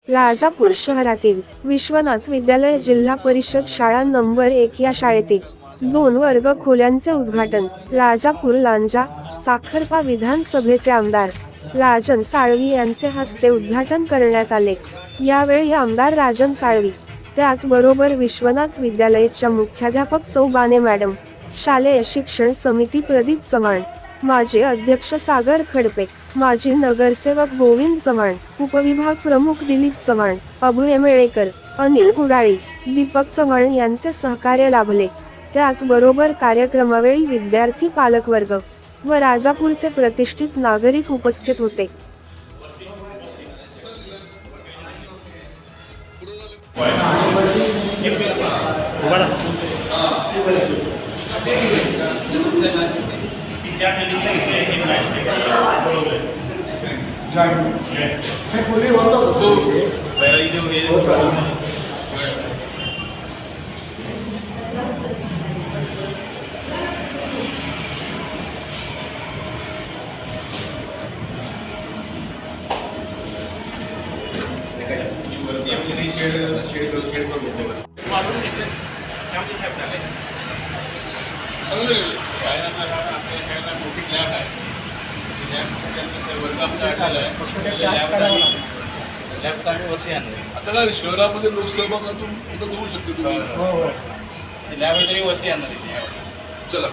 राजापूर शहरातील विश्वनाथ विद्यालय जिल्हा परिषद शाळा नंबर 1 या शाळेतील 2 वर्ग खोल्यांचे उद्घाटन राजापूर लांजा साखरपा विधानसभेचे आमदार राजन साळवी यांचे हस्ते उद्घाटन करण्यात आले। यावेळी आमदार राजन साळवी, त्याचबरोबर विश्वनाथ विद्यालयाच्या मुख्याध्यापक सौ बाने मॅडम, शालेय शिक्षण समिती प्रदीप चव्हाण, माजी अध्यक्ष सागर खडपे, माजी नगरसेवक गोविंद चव्हाण, उपविभाग प्रमुख दिलीप चव्हाण, अभय मेळेकर, अनिल कुडाळी, दीपक चव्हाण यांचे सहकार्य लाभले। त्याचबरोबर कार्यक्रमावेळी विद्यार्थी पालकवर्ग व राजापूरचे प्रतिष्ठित नागरिक उपस्थित होते। आता काय शहरामध्ये लोकसहभागातून करू शकते तुम्ही वरती आणणार चला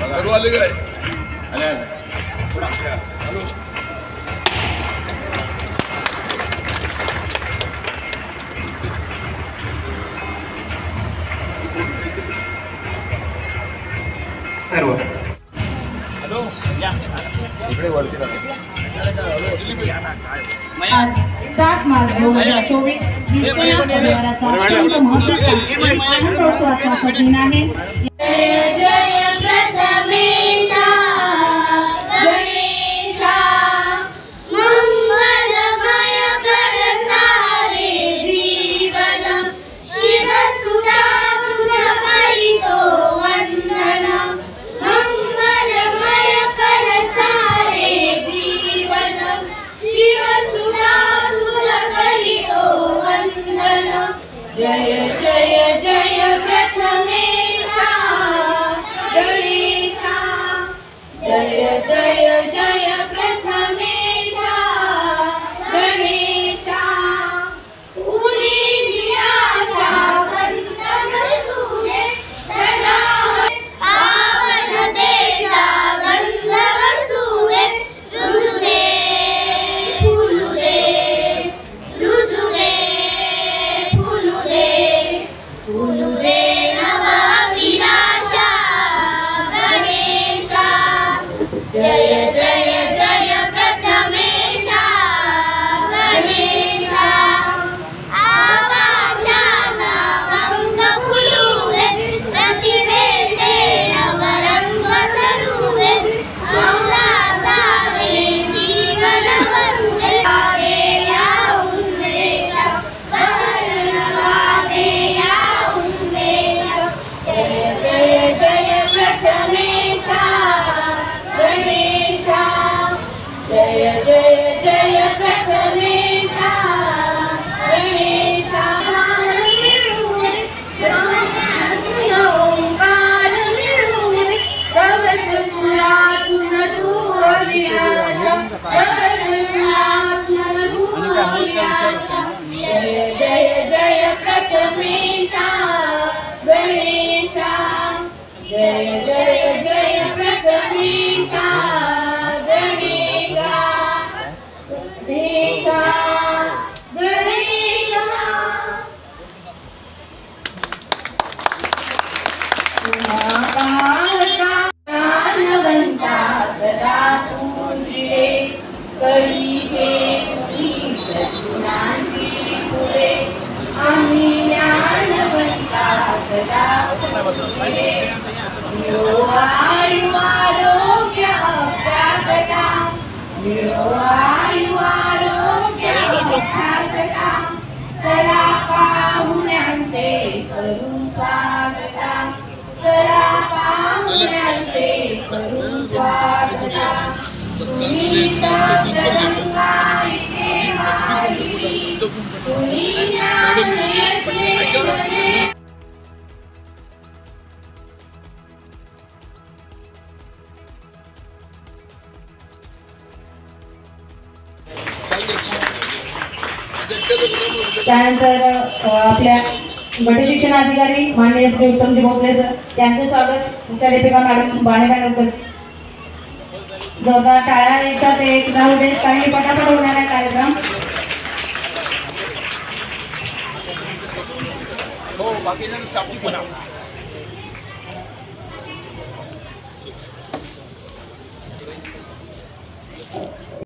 सर्व आले काय सात मार्च 2024 You are ते नंतर घेतो. ऐका. त्यानंतर आपल्या गट शिक्षण अधिकारी माननीय श्री उत्तमजी भोसले सर यांचं स्वागत मुख्याध्यापिका मॅडम बाणे मॅडम करते. जोरदार टाळ्या येतात एक जाऊ दे काही पटापट होणार आहे कार्यक्रम. हो बाकी जण